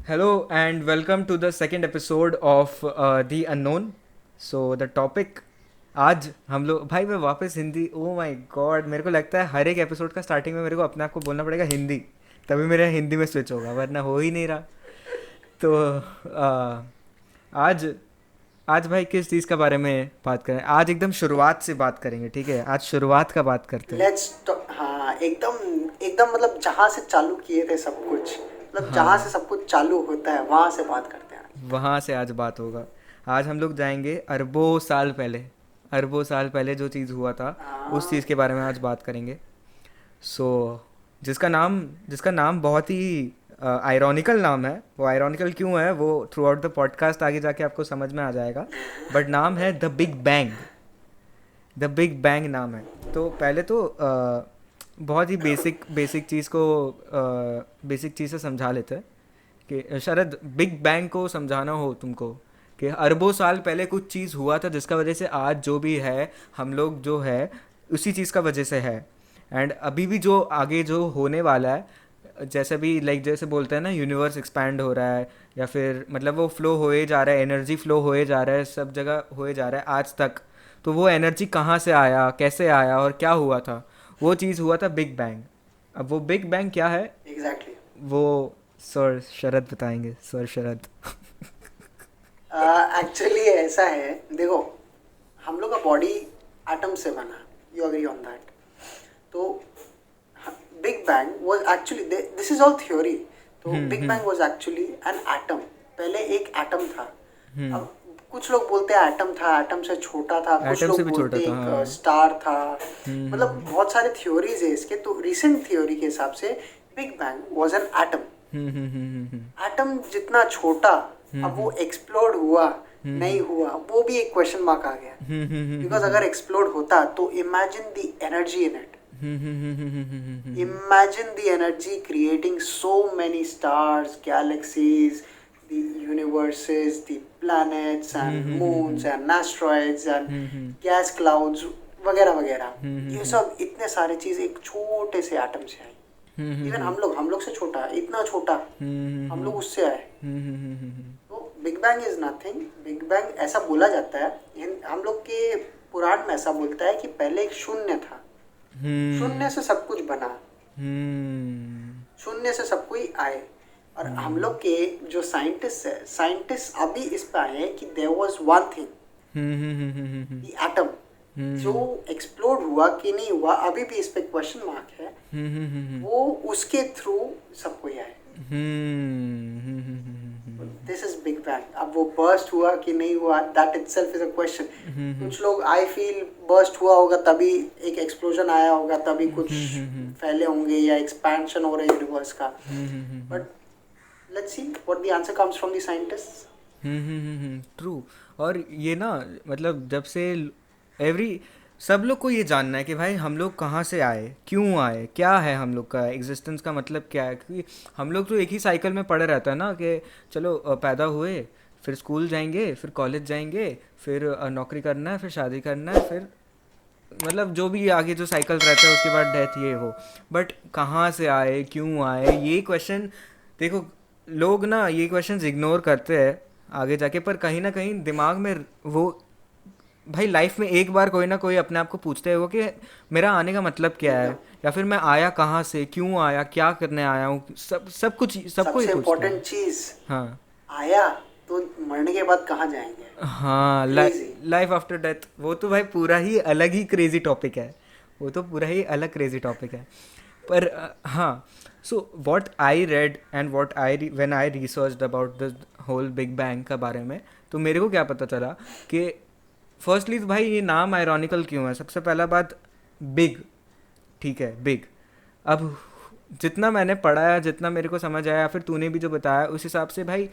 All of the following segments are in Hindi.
Hello and welcome to the second episode of The Unknown. So the topic आज हम लोग भाई मैं वापस हिंदी ओ माय गॉड मेरे को लगता है हर एक एपिसोड का स्टार्टिंग में मेरे को अपने आप को बोलना पड़ेगा हिंदी तभी मेरा हिंदी में स्विच होगा वरना हो ही नहीं रहा। तो आज आज भाई किस चीज़ का बारे में बात करें? आज एकदम शुरुआत से बात करेंगे, ठीक है? आज शुरुआत का बात करते हैं। हाँ, एकदम एकदम मतलब जहाँ से चालू किए थे सब कुछ, मतलब जहाँ हाँ, से सब कुछ चालू होता है वहाँ से बात करते हैं। वहाँ से आज बात होगा। आज हम लोग जाएंगे अरबों साल पहले, अरबों साल पहले जो चीज़ हुआ था उस चीज़ हाँ, के बारे में आज बात करेंगे। सो जिसका नाम बहुत ही आयरॉनिकल नाम है। वो आयरॉनिकल क्यों है वो थ्रू आउट द पॉडकास्ट आगे जाके आपको समझ में आ जाएगा। बट नाम है the big bang. The big bang नाम है। तो पहले तो बहुत ही बेसिक बेसिक चीज़ को बेसिक चीज़ से समझा लेते हैं कि शरद बिग बैंग को समझाना हो तुमको कि अरबों साल पहले कुछ चीज़ हुआ था जिसका वजह से आज जो भी है हम लोग जो है उसी चीज़ का वजह से है। एंड अभी भी जो आगे जो होने वाला है जैसे भी लाइक जैसे बोलते हैं ना यूनिवर्स एक्सपैंड हो रहा है या फिर मतलब वो फ्लो होए जा रहा है, एनर्जी फ्लो होए जा रहा है, सब जगह होए जा रहा है आज तक। तो वो एनर्जी कहाँ से आया, कैसे आया और क्या हुआ था, वो चीज़ हुआ था बिग बैंग। अब वो बिग बैंग क्या है एग्जैक्टली। वो सर शरद बताएंगे, सर शरद। एक्चुअली ऐसा है, देखो, हम लोग का बॉडी एटम से बना, यू एग्री ऑन दैट? तो big bang was actually, this is all theory. तो big bang was actually an atom. पहले एक एटम था। हम्म। अब कुछ लोग बोलते हैं एटम था, एटम से छोटा था, कुछ एटम से लोग भी छोटा बोलते हैं था, एक हाँ। स्टार था। मतलब हम्म। बहुत सारे थ्योरीज है इसके। तो रिसेंट थ्योरी के हिसाब से big bang was an atom. Hmm. Hmm. Hmm. Atom जितना छोटा, अब वो हम्म। एक्सप्लोड हुआ नहीं हम्म। हुआ वो भी एक क्वेश्चन मार्क आ गया। हम्म। बिकॉज हम्म। अगर एक्सप्लोड होता तो imagine the energy in it. Hmm. Imagine the energy creating so many stars, galaxies, the universes, the planets and moons and asteroids and gas clouds वगैरह वगैरह। ये सब इतने सारे चीज़ एक छोटे से एटम से आई। इवन हम लोग से छोटा, इतना छोटा, हम लोग उससे आए। तो big bang is nothing. Big bang ऐसा बोला जाता है, हम लोग के पुराण में ऐसा बोलता है कि पहले एक शून्य था, शून्य से सब कुछ बना, शून्य से सब कोई आए। और हम लोग के जो साइंटिस्ट है, साइंटिस्ट अभी इस पे आए हैं कि there was one thing, the atom, जो एक्सप्लोड हुआ कि नहीं हुआ अभी भी इस पे क्वेश्चन मार्क है। वो उसके थ्रू सब कोई आए। This is big bang. अब वो बर्स्ट हुआ कि नहीं हुआ, that itself is a question. कुछ लोग आई फील बर्स्ट हुआ होगा तभी एक एक्सप्लोजन आया होगा, तभी कुछ फैले होंगे या एक्सपेंशन हो रहा है यूनिवर्स का। But let's see what the answer comes from the scientist. True. और ये ना मतलब जब से एवरी सब लोग को ये जानना है कि भाई हम लोग कहाँ से आए, क्यों आए, क्या है हम लोग का एग्जिस्टेंस का मतलब क्या है। क्योंकि हम लोग तो एक ही साइकिल में पड़े रहता है ना कि चलो पैदा हुए, फिर स्कूल जाएंगे, फिर कॉलेज जाएंगे, फिर नौकरी करना है, फिर शादी करना है, फिर मतलब जो भी आगे जो साइकिल रहता है उसके बाद डेथ ये हो। बट कहाँ से आए, क्यों आए, ये क्वेश्चन देखो लोग ना ये क्वेश्चंस इग्नोर करते हैं आगे जाके, पर कहीं ना कहीं दिमाग में वो भाई लाइफ में एक बार कोई ना कोई अपने आप को पूछते हो कि मेरा आने का मतलब क्या है, एकदम या फिर मैं आया कहाँ से, क्यों आया, क्या करने आया हूँ, सब कुछ सबको ही सबसे पूछते इम्पोर्टेंट हैं। चीज, हाँ। आया तो मरने के बाद कहाँ जाएंगे? हाँ, क्रेजी। लाइफ आफ्टर डेथ वो तो भाई पूरा ही अलग ही क्रेजी टॉपिक है। वो तो पूरा ही अलग क्रेजी टॉपिक है। पर हाँ। So what I read and what I when I researched about the whole big bang का बारे में, तो मेरे को क्या पता चला कि फर्स्टली तो भाई ये नाम आयरॉनिकल क्यों है। सबसे पहला बात, बिग, ठीक है, बिग। अब जितना मैंने पढ़ा है, जितना मेरे को समझ आया, फिर तूने भी जो बताया उस हिसाब से भाई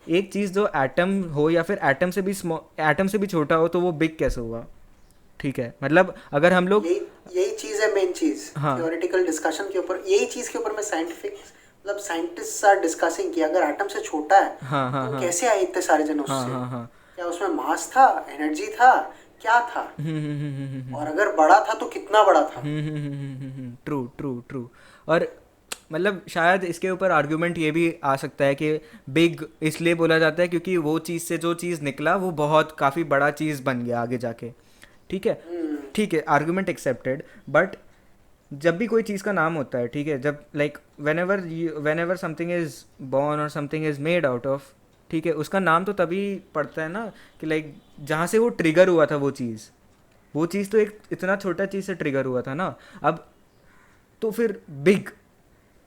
एक चीज़ जो एटम हो या फिर एटम से भी एटम से भी छोटा हो तो वो बिग कैसे हुआ? ठीक है, मतलब अगर हम लोग यही यही चीज है, मेन चीज हाँ थियोरेटिकल डिस्कशन के ऊपर, यही चीज के ऊपर मैं साइंटिफिक मतलब साइंटिस्ट आर डिस्कसिंग कि अगर एटम से छोटा है हाँ हाँ तो हाँ कैसे आए इतने सारे जन हाँ उससे? हाँ हाँ। क्या उसमें मास था, एनर्जी था, क्या था? और अगर बड़ा था तो कितना बड़ा था? True true true. और मतलब शायद इसके ऊपर आर्गुमेंट ये भी आ सकता है कि बिग इसलिए बोला जाता है क्योंकि वो चीज़ से जो चीज़ निकला वो बहुत काफ़ी बड़ा चीज़ बन गया आगे जाके। ठीक है, ठीक है, आर्गुमेंट एक्सेप्टेड। बट जब भी कोई चीज़ का नाम होता है, ठीक है, जब like whenever something is born और something is made out of, ठीक है, उसका नाम तो तभी पड़ता है ना कि लाइक जहाँ से वो ट्रिगर हुआ था वो चीज़ तो एक इतना छोटा चीज़ से ट्रिगर हुआ था ना। अब तो फिर बिग,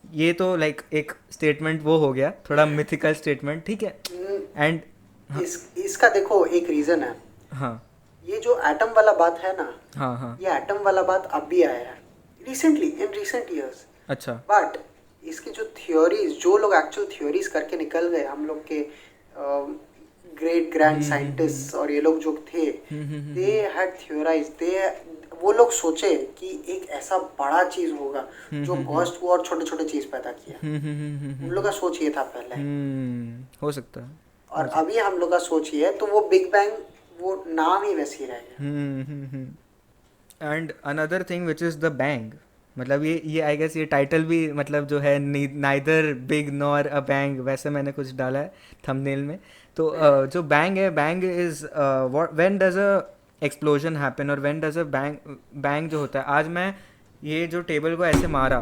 ये तो लाइक एक स्टेटमेंट वो हो गया, थोड़ा मिथिकल स्टेटमेंट, ठीक है। एंड इसका देखो एक रीजन है। हाँ ये जो एटम वाला बात है ना, हाँ हाँ, ये एटम वाला बात अब भी आया है रिसेंटली, इन रिसेंट ईयर्स। अच्छा, बट इसकी जो थ्योरीज, जो लोग एक्चुअल थ्योरीज करके निकल गए, हम लोग के ग्रेट ग्रैंड साइंटिस्ट और ये लोग जो थे, दे हैड थ्योराइज, दे वो लोग सोचे कि एक ऐसा बड़ा चीज होगा जो बर्स्ट हुआ और छोटे छोटे चीज पैदा किया। उन लोग का सोच ये था पहले, हो सकता है। और अभी हम लोग का सोच ये है, तो वो बिग बैंग वो नाम ही वैसे ही रह गया। And another thing which is the bang, मतलब ये आई गेस ये टाइटल भी मतलब जो है neither big nor a bang, वैसे मैंने कुछ डाला है थंबनेल में। तो जो बैंग है, bang is when does a explosion happen और व्हेन डज अ बैंग जो होता है। आज मैं ये जो टेबल को ऐसे मारा,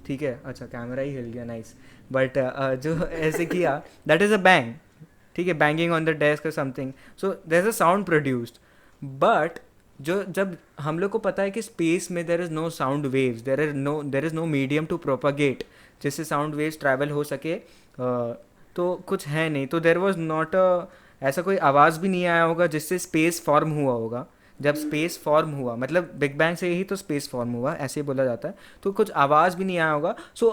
ठीक है, अच्छा कैमरा ही हिल गया, नाइस, बट जो ऐसे किया दैट इज़ अ बैंग, ठीक है, बैंगिंग ऑन द डेस्क और something, so there is a sound produced. But जो जब हम लोग को पता है कि स्पेस में there is no sound waves, there is no medium to propagate जिससे साउंड वेव्स ट्रैवल हो सके, तो कुछ है नहीं, तो देर वॉज नॉट ऐसा कोई आवाज़ भी नहीं आया होगा जिससे स्पेस फॉर्म हुआ होगा। जब स्पेस फॉर्म हुआ मतलब बिग बैंग से ही तो स्पेस फॉर्म हुआ, ऐसे ही बोला जाता है, तो कुछ आवाज़ भी नहीं आया होगा। So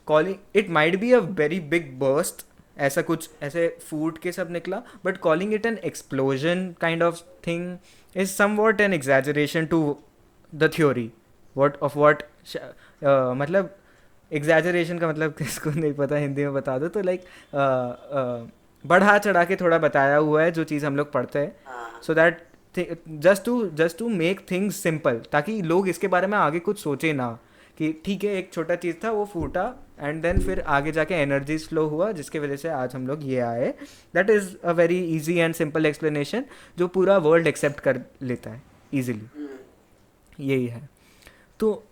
calling it might be a very big burst, ऐसा कुछ ऐसे फूड के सब निकला, but calling it an explosion kind of thing is somewhat an exaggeration to the theory what मतलब exaggeration का मतलब किसको नहीं पता, हिंदी में बता दो तो लाइक बढ़ा चढ़ा के थोड़ा बताया हुआ है जो चीज़ हम लोग पढ़ते हैं, so that just to make things simple, ताकि लोग इसके बारे में आगे कुछ सोचे ना कि ठीक है एक छोटा चीज़ था वो फूटा एंड देन फिर आगे जाके एनर्जी फ्लो हुआ जिसके वजह से आज हम लोग ये आए। That is a very easy and simple explanation जो पूरा वर्ल्ड एक्सेप्ट कर लेता है इजीली, यही है। तो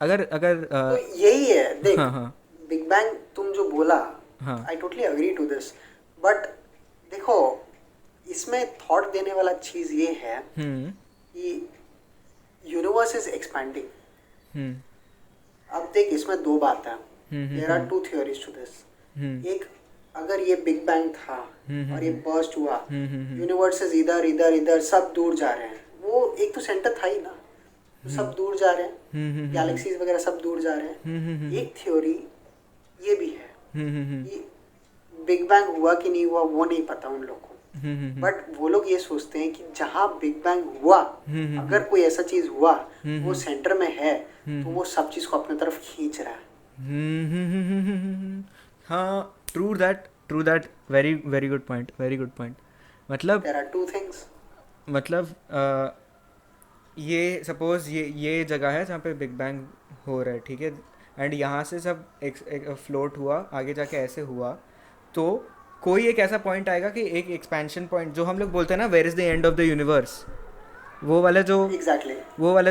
अगर अगर तो यही है देख, हाँ हाँ बिग बैंग तुम जो बोला, हाँ, I totally agree to this, but देखो इसमें थॉट देने वाला चीज ये है कि यूनिवर्स इज एक्सपैंडिंग। अब देख इसमें दो बात है, there are two theories to this. एक, अगर ये बिग बैंग था और ये बर्स्ट हुआ, यूनिवर्सेस इधर इधर इधर सब दूर जा रहे हैं, वो एक तो सेंटर था ही ना, तो सब दूर जा रहे हैं, गैलेक्सीज वगैरह सब दूर जा रहे हैं। एक थ्योरी ये भी है कि बिग बैंग हुआ कि नहीं हुआ वो नहीं पता उन लोगों को, बट वो लोग ये सोचते हैं कि जहाँ बिग बैंग हुआ, अगर कोई ऐसा चीज हुआ वो सेंटर में है, तो वो सब चीज को अपने तरफ खींच रहा है। हाँ, true that, very very good point. मतलब देयर आर टू थिंग्स, मतलब ये सपोज ये जगह है जहाँ पे बिग बैंग हो रहा है, ठीक है, एंड यहाँ से सब एक फ्लोट हुआ आगे जाके ऐसे हुआ, तो कोई एक ऐसा पॉइंट आएगा कि एक एक्सपेंशन पॉइंट जो हम लोग बोलते हैं ना, where is the end of the universe, वो वाला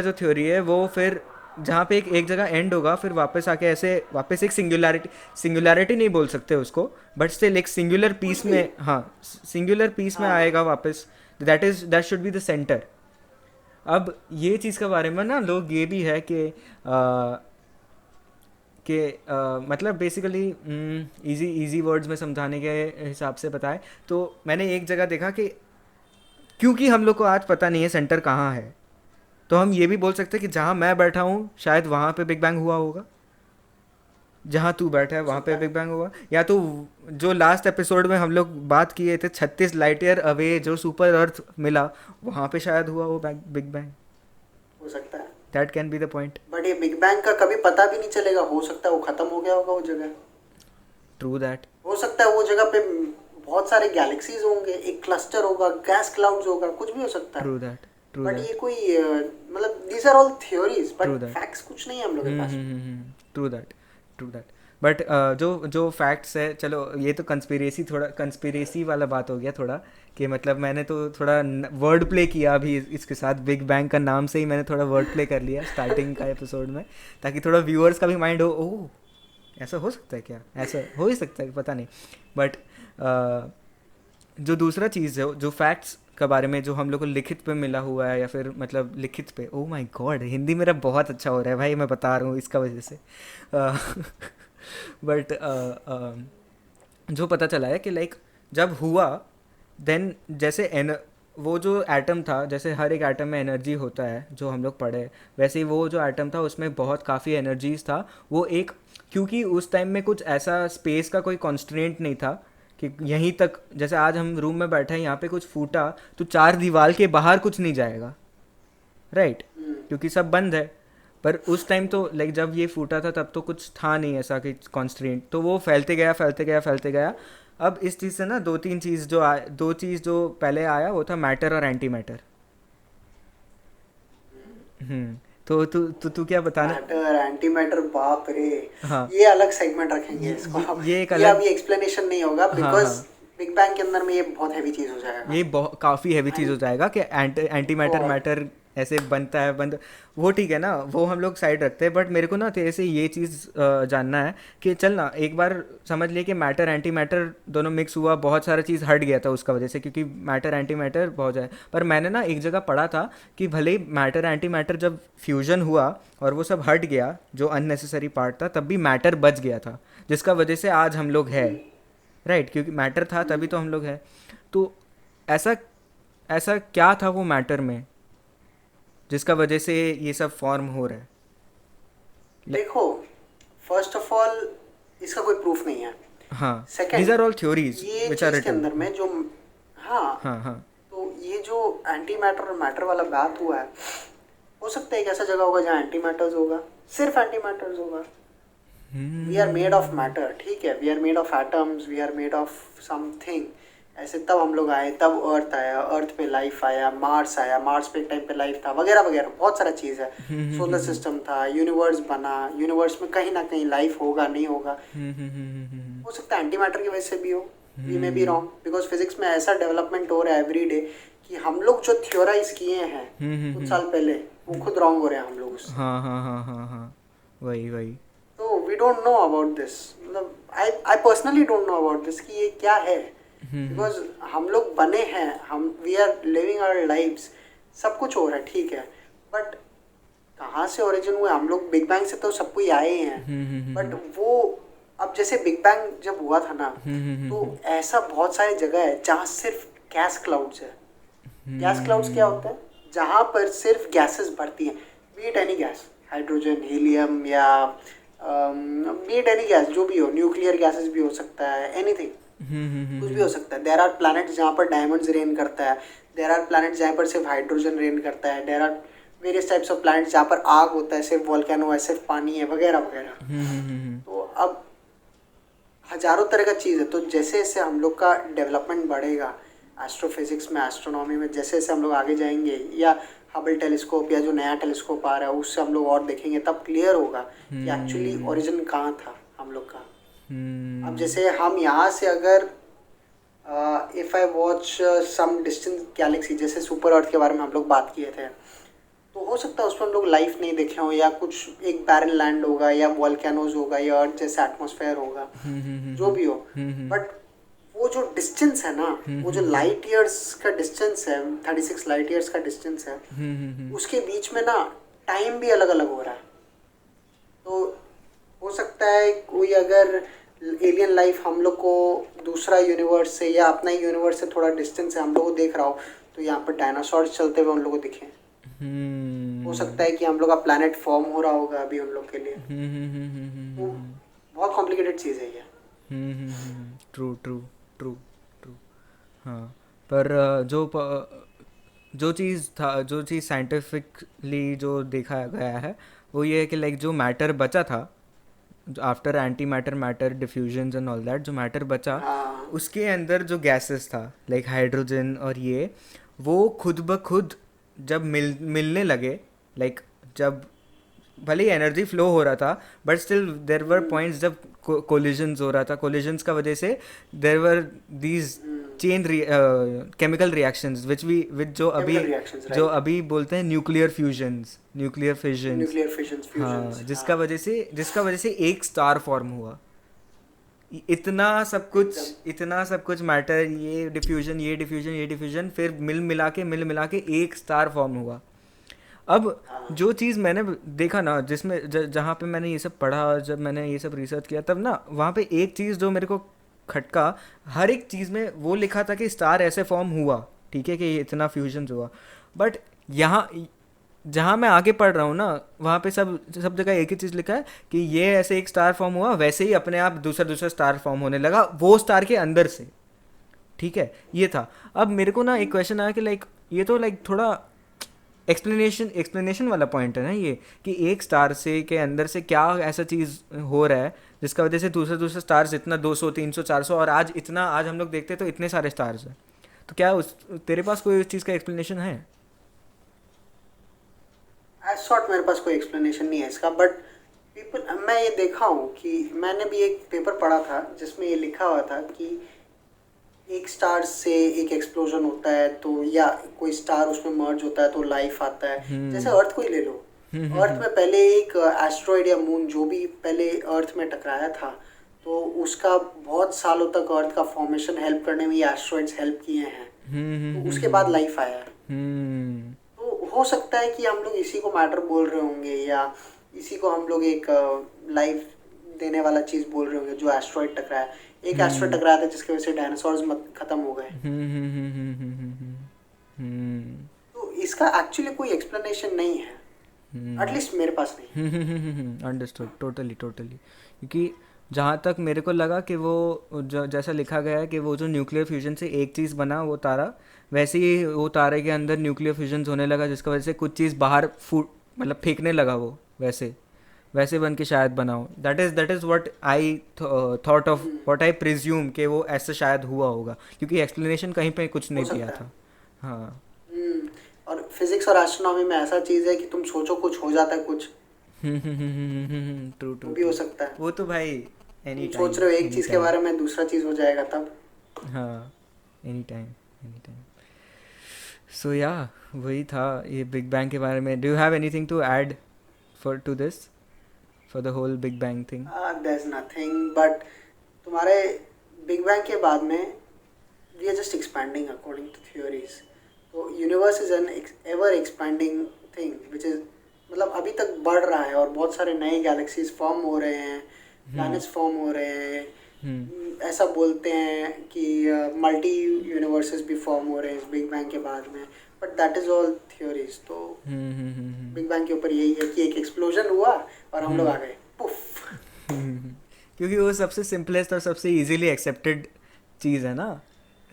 जो थ्योरी है वो फिर जहाँ पे एक जगह एंड होगा फिर वापस आके ऐसे वापस एक सिंगुलैरिटी नहीं बोल सकते उसको, बट स्टिल एक सिंगुलर पीस में, हाँ सिंगुलर पीस में आएगा वापस, that should be the centre. अब ये चीज़ के बारे में ना लोग ये भी है कि मतलब बेसिकली इजी वर्ड्स में समझाने के हिसाब से बताए तो मैंने एक जगह देखा कि क्योंकि हम लोग को आज पता नहीं है सेंटर कहाँ है, तो हम ये भी बोल सकते हैं कि जहाँ मैं बैठा हूँ शायद वहाँ पे बिग बैंग हुआ होगा, जहाँ तू बैठा है वहाँ पे बिग बैंग हुआ, या तो जो लास्ट एपिसोड में हम लोग बात किए थे 36 लाइट ईयर अवे जो सुपर अर्थ मिला, वहाँ पे शायद हुआ वो बिग बैंग, हो सकता है, that can be the point. But ये बिग बैंग का कभी पता भी नहीं चलेगा, हो सकता है वो खत्म हो गया होगा वो जगह, ट्रू दैट, हो सकता है वो जगह पे बहुत सारे गैलेक्सीज होंगे, एक क्लस्टर होगा, गैस क्लाउड्स होगा, कुछ भी हो सकता है, ट्रू दैट, बट ये कोई मतलब these are all theories, but facts कुछ नहीं है हम लोग के पास। True that, true that. But जो जो फैक्ट्स है, चलो ये तो कंस्पिरेसी, थोड़ा कंस्पिरेसी वाला बात हो गया थोड़ा, कि मतलब मैंने तो थोड़ा वर्ड प्ले किया अभी इसके साथ, बिग बैंग का नाम से ही मैंने थोड़ा वर्ड प्ले कर लिया स्टार्टिंग का एपिसोड में, ताकि थोड़ा व्यूअर्स का भी माइंड हो, ओह ऐसा हो सकता है क्या, ऐसा हो ही सकता है, पता नहीं। बट जो दूसरा चीज़ है, जो फैक्ट्स के बारे में जो हम लोग को लिखित पे मिला हुआ है, या फिर मतलब लिखित पे, ओ माय गॉड हिंदी मेरा बहुत अच्छा हो रहा है भाई, मैं बता रहा हूँ इसका वजह से। बट जो पता चला है कि लाइक जब हुआ, देन जैसे एन वो जो एटम था, जैसे हर एक एटम में एनर्जी होता है जो हम लोग पढ़े, वैसे ही वो जो एटम था उसमें बहुत काफ़ी एनर्जीज था। वो एक, क्योंकि उस टाइम में कुछ ऐसा स्पेस का कोई कॉन्स्ट्रेंट नहीं था कि यहीं तक, जैसे आज हम रूम में बैठे हैं यहाँ पे कुछ फूटा तो चार दीवार के बाहर कुछ नहीं जाएगा, राइट, क्योंकि सब बंद है। पर उस टाइम तो लाइक जब ये फूटा था तब तो कुछ था नहीं ऐसा कि कॉन्स्ट्रेंट, तो वो फैलते गया फैलते गया फैलते गया। अब इस चीज़ से ना दो चीज़ जो पहले आया वो था मैटर और एंटी मैटर। तो तू क्या बताना। मैटर एंटी मैटर, बाप रे, हाँ, ये अलग सेगमेंट रखेंगे इसको हम। ये एक ये अलग, अभी एक्सप्लेनेशन नहीं होगा, हाँ बिकॉज हाँ, बिग बैंग के अंदर में ये बहुत हैवी चीज हो जाएगा। ये बहुत काफ़ी हैवी चीज़ हो एंड जाएगा कि एंटी मैटर गॉड, मैटर ऐसे बनता है बंद, वो ठीक है ना, वो हम लोग साइड रखते हैं। बट मेरे को ना तेरे से ये चीज़ जानना है कि चल ना एक बार समझ लिए कि मैटर एंटी मैटर दोनों मिक्स हुआ, बहुत सारा चीज़ हट गया था उसका वजह से, क्योंकि मैटर एंटी मैटर बहुत है। पर मैंने ना एक जगह पढ़ा था कि भले ही मैटर एंटी मैटर जब फ्यूजन हुआ और वो सब हट गया जो अननेसेसरी पार्ट था, तब भी मैटर बच गया था, जिसका वजह से आज हम लोग है, राइट, क्योंकि मैटर था तभी तो हम लोग है। तो ऐसा ऐसा क्या था वो मैटर में जिसका वजह से ये सब फॉर्म हो रहा है। देखो, फर्स्ट ऑफ ऑल इसका कोई प्रूफ नहीं है। हाँ, these second, are all theories ये विच आर चीज के रिटन। अंदर में जो, हाँ, हाँ हाँ। तो ये जो एंटी मैटर और मैटर वाला बात हुआ है, हो सकता है एक ऐसा जगह होगा जहाँ एंटी मैटर्स होगा, सिर्फ एंटी मैटर्स होगा। We are made of matter, ठीक है, we are made of atoms, we are made of something. ऐसे तब हम लोग आए, तब अर्थ आया, अर्थ पे लाइफ आया, मार्स पे एक टाइम पे लाइफ था, वगैरह वगैरह, बहुत सारा चीज़ है। सोलर सिस्टम था, यूनिवर्स बना, यूनिवर्स में कहीं ना कहीं लाइफ होगा, नहीं होगा, हो सकता है एंटी मैटर की वजह से भी हो। We may be wrong, because physics में ऐसा डेवलपमेंट हो रहा है एवरी डे कि हम लोग जो थियोराइज किए हैं कुछ साल पहले, वो खुद रॉन्ग हो रहे हैं हम लोग उससे। हाँ हाँ हाँ हाँ हाँ, वही वही। तो we don't know about this, मतलब I personally don't know about this कि ये क्या है, बिकॉज हम लोग बने हैं, हम we are living our lives, सब कुछ हो रहा है, ठीक है, बट कहाँ से ओरिजिन हुए हम लोग? बिग बैंग से तो सब कोई आए ही हैं, बट वो अब जैसे बिग बैंग जब हुआ था ना, तो ऐसा बहुत सारी जगह है जहाँ सिर्फ गैस क्लाउड्स है। गैस क्लाउड्स क्या होता है? जहाँ पर सिर्फ गैसेस बढ़ती हैं, B it any gas, hydrogen, helium, या बी इट एनी गैस, जो भी हो, न्यूक्लियर गैसेस भी हो सकता है, एनीथिंग, कुछ भी हो सकता है। देयर आर प्लैनेट्स जहाँ पर डायमंड्स रेन करता है, देयर आर प्लैनेट्स जहाँ पर सिर्फ हाइड्रोजन रेन करता है, there are various types of planets जहाँ पर आग होता है, सिर्फ वोल्केनो है, सिर्फ पानी है, वगैरह वगैरह। तो अब हजारों तरह का चीज़ है। तो जैसे जैसे हम लोग का डेवलपमेंट बढ़ेगा एस्ट्रोफिजिक्स में, एस्ट्रोनॉमी में, जैसे जैसे हम लोग आगे जाएंगे, या हबल टेलीस्कोप या जो नया टेलीस्कोप आ रहा है उससे हम लोग और देखेंगे, तब क्लियर होगा कि एक्चुअली ओरिजिन कहाँ था हम लोग का। अब जैसे हम यहाँ से अगर if I watch some distant galaxy, जैसे सुपर अर्थ के बारे में हम लोग बात किए थे, तो हो सकता है उसमें हम लोग लाइफ नहीं देखे हो, या कुछ एक बैरन लैंड होगा, या वॉल्केनोज होगा, या अर्थ जैसा एटमॉस्फेयर होगा, जो भी हो। बट वो जो डिस्टेंस है ना, वो जो लाइट ईयर्स का डिस्टेंस है, 36 लाइट ईयर्स का डिस्टेंस है, उसके बीच में ना टाइम भी अलग अलग हो रहा है। तो हो सकता है कोई अगर एलियन लाइफ हम लोग को दूसरा यूनिवर्स से या अपना ही यूनिवर्स से थोड़ा डिस्टेंस है हम लोग को देख रहा हो, तो यहाँ पर डायनासोर्स चलते हुए उन लोग को दिखे। हो सकता है कि हम लोग का प्लैनेट फॉर्म हो रहा होगा अभी उन लोग के लिए। तो बहुत कॉम्प्लिकेटेड चीज़ है ये। True true true true. हाँ, पर जो चीज़ था, जो चीज़ साइंटिफिकली जो देखा गया है वो ये है कि लाइक जो मैटर बचा था after anti matter matter diffusion and all that, जो मैटर बचा हाँ, उसके अंदर जो गैसेस था लाइक हाइड्रोजन और ये, वो खुद ब खुद जब मिलने लगे, लाइक जब भले ही एनर्जी फ्लो हो रहा था, but still there were points जब कोलिजन्स हो रहा था, कोलिजन्स का वजह से there were these chain chemical reactions which जो अभी Chemical reactions, जो right? अभी बोलते हैं nuclear fusions, nuclear fissions. Nuclear fissions, fusions. हाँ, जिसका वजह से एक स्टार फॉर्म हुआ। इतना सब कुछ मैटर, ये डिफ्यूजन फिर मिल मिला के एक स्टार फॉर्म हुआ। अब हाँ, जो चीज़ मैंने देखा ना, जिसमें जहाँ पे मैंने ये सब पढ़ा और जब मैंने ये सब रिसर्च किया, तब ना वहाँ पे एक चीज़ जो मेरे को खटका, हर एक चीज़ में वो लिखा था कि स्टार ऐसे फॉर्म हुआ, ठीक है, कि ये इतना फ्यूजन हुआ, बट यहाँ जहाँ मैं आगे पढ़ रहा हूँ ना, वहाँ पे सब जगह एक ही चीज़ लिखा है कि ये ऐसे एक स्टार फॉर्म हुआ, वैसे ही अपने आप दूसरा दूसरा स्टार फॉर्म होने लगा वो स्टार के अंदर से, ठीक है, ये था। अब मेरे को ना एक क्वेश्चन आया कि लाइक ये तो लाइक थोड़ा एक्सप्लेनेशन वाला पॉइंट है ना ये, कि एक स्टार से के अंदर से क्या ऐसा चीज़ हो रहा है जिसका वजह से दूसरे दूसरे स्टार्स इतना 200 300 400 और आज हम लोग देखते हैं तो इतने सारे स्टार्स हैं। तो क्या तेरे पास कोई उस चीज़ का एक्सप्लेनेशन है? एज शॉर्ट मेरे पास कोई एक्सप्लेनेशन नहीं है इसका, बट मैं ये देखा हूँ कि मैंने भी एक पेपर पढ़ा था जिसमें ये लिखा हुआ था कि एक स्टार से एक एक्सप्लोजन होता है तो, या कोई स्टार उसमें मर्ज होता है तो लाइफ आता है। जैसे अर्थ को ही ले लो, अर्थ में पहले एक एस्ट्रॉइड या मून जो भी पहले अर्थ में टकराया था, तो उसका बहुत सालों तक अर्थ का फॉर्मेशन हेल्प करने में ये एस्ट्रॉइड्स हेल्प किए हैं, तो उसके बाद लाइफ आया है। तो हो सकता है कि हम लोग इसी को मैटर बोल रहे होंगे, या इसी को हम लोग एक लाइफ देने वाला चीज़ बोल रहे होंगे, जो एस्ट्रॉइड टकराया। एक एस्ट्रॉइड टकराया था जिसकी वजह से डायनासोर्स खत्म हो गए। तो इसका एक्चुअली कोई एक्सप्लेनेशन नहीं है, एटलीस्ट मेरे पास नहीं। अंडरस्टूड, टोटली क्योंकि जहाँ तक मेरे को लगा कि वो जैसा लिखा गया है कि वो जो न्यूक्लियर फ्यूजन से एक चीज़ बना वो तारा, वैसे ही वो तारे के अंदर न्यूक्लियर फ्यूजन होने लगा जिसका वजह से कुछ चीज़ बाहर मतलब फेंकने लगा, वो वैसे बन के शायद बना हो। That is what I thought of, what I presume कि वो ऐसे शायद हुआ होगा, क्योंकि एक्सप्लेनेशन कहीं पे कुछ नहीं दिया था। हाँ, और फिजिक्स और एस्ट्रोनॉमी में ऐसा चीज़ है कि तुम सोचो कुछ हो जाता है, कुछ ट्रू भी हो सकता है। वो तो भाई एनी तुम सोच रहे हो एक चीज़ के बारे में, दूसरा चीज़ हो जाएगा तब। हाँ, एनी टाइम। सो या वही था ये बिग बैंग के बारे में। Do you have anything to add to this, for the whole big bang thing? There is nothing, but तुम्हारे बिग बैंग के बाद में we are just expanding according to theories. तो universe is an ever expanding thing which is, मतलब अभी तक बढ़ रहा है और बहुत सारे नए गैलेक्सीज फॉर्म हो रहे हैं, प्लैनेट्स फॉर्म हो रहे हैं। ऐसा बोलते हैं कि मल्टी यूनिवर्सेस भी फॉर्म हो रहे हैं इस बिग बैंग के बाद में, but that is all theories. तो बिग बैंग के ऊपर यही है कि एक एक्सप्लोजन हुआ और हम लोग आ गए, पुफ। क्योंकि वो सबसे सिंपलेस्ट और सबसे इजीली एक्सेप्टेड चीज़ है ना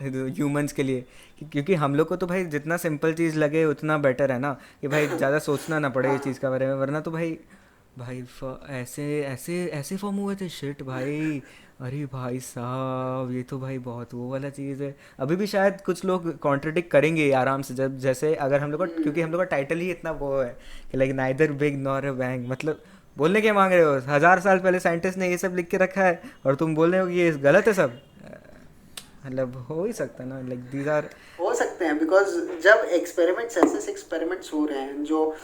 ह्यूमंस के लिए, क्योंकि हम लोग को तो भाई जितना सिंपल चीज़ लगे उतना बेटर है ना, कि भाई ज़्यादा सोचना ना पड़े ये चीज़ के बारे में, वरना तो भाई ऐसे ऐसे ऐसे फॉर्म हुए थे, शिट भाई, अरे भाई साहब ये तो भाई बहुत वो वाला चीज़ है। अभी भी शायद कुछ लोग कॉन्ट्रडिक्ट करेंगे आराम से, जब जैसे अगर हम लोग का, क्योंकि हम लोग का टाइटल ही इतना वो है कि like neither big nor a bang, मतलब बोलने के मांग रहे हो, 1000 साल पहले साइंटिस्ट ने ये सब लिख के रखा है और तुम बोल रहे हो कि ये गलत है सब, मतलब हो ही सकता है ना, लाइक दीज आर हो सकते हैं, बिकॉज जब एक्सपेरिमेंट्स ऐसे एक्सपेरिमेंट्स हो रहे हैं, जो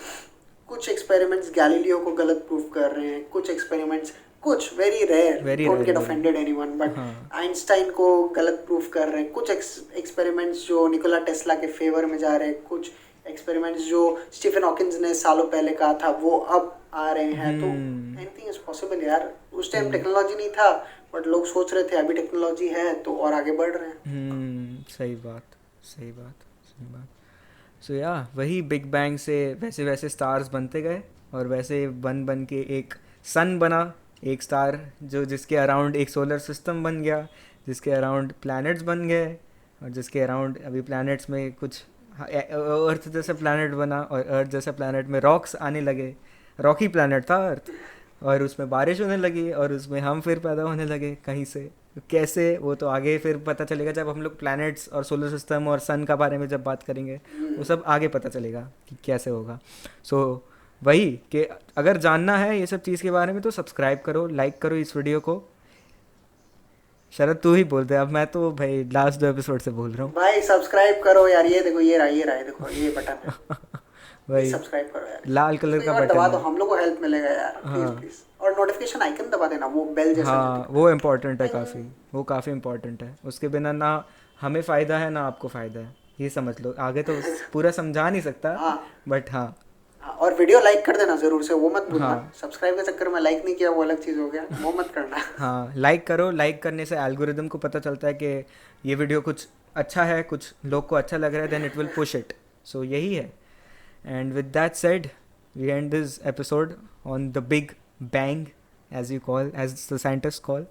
कुछ एक्सपेरिमेंट्स गैलीलियो को गलत प्रूफ कर रहे हैं, कुछ एक्सपेरिमेंट्स, कुछ very rare, don't get offended anyone, but Einstein को गलत प्रूफ कर रहे हैं, कुछ एक्सपेरिमेंट्स जो निकोला टेस्ला के फेवर में जा रहे हैं, कुछ एक्सपेरिमेंट्स जो स्टीफन हॉकिंस ने सालों पहले कहा था वो अब आ रहे हैं। तो एनीथिंग इज पॉसिबल यार। उस टाइम टेक्नोलॉजी नहीं था बट लोग सोच रहे थे, अभी टेक्नोलॉजी है तो और आगे बढ़ रहे हैं। सही बात। सो या वही बिग बैंग से वैसे वैसे स्टार्स बनते गए और वैसे बन के एक सन बना, एक स्टार जो जिसके अराउंड एक सोलर सिस्टम बन गया, जिसके अराउंड प्लैनेट्स बन गए और जिसके अराउंड अभी प्लैनेट्स में कुछ अर्थ जैसा प्लैनेट बना और अर्थ जैसा प्लैनेट में रॉक्स आने लगे, रॉकी प्लैनेट था अर्थ, और उसमें बारिश होने लगी और उसमें हम फिर पैदा होने लगे कहीं से। कैसे वो तो आगे फिर पता चलेगा जब हम लोग प्लैनेट्स और सोलर सिस्टम और सन का बारे में जब बात करेंगे, वो सब आगे पता चलेगा कि कैसे होगा। सो वही कि अगर जानना है ये सब चीज़ के बारे में तो सब्सक्राइब करो, लाइक करो इस वीडियो को। शरद तू ही बोल दे, अब मैं तो भाई लास्ट 2 एपिसोड से बोल रहा हूँ। भाई सब्सक्राइब करो यार, ये देखो ये रहा ये देखो ये बटन है, प्लीज वही सब्सक्राइब करो यार, लाल कलर इसको का एक बार दबा बटन दो, है। हम लोग को हेल्प मिलेगा यार, प्लीज हाँ प्लीज। और नोटिफिकेशन आइकन दबा देना, वो बेल जैसा जो हाँ, दिखता वो इम्पोर्टेंट है है। काफ़ी, वो काफ़ी इम्पोर्टेंट है। उसके बिना ना हमें फ़ायदा है ना आपको फ़ायदा है, ये समझ लो। आगे तो पूरा समझा नहीं सकता, हाँ बट हाँ। हाँ, और वीडियो लाइक कर देना जरूर से, वो मत भूलना। हाँ सब्सक्राइब के चक्कर में लाइक नहीं किया वो अलग चीज़ हो गया, वो मत करना। हाँ, लाइक करो। लाइक करने से एल्गोरिदम को पता चलता है कि ये वीडियो कुछ अच्छा है, कुछ लोग को अच्छा लग रहा है, then it will push it. So यही है। And with that said, we end this episode on the big bang, as you call, as the scientist call.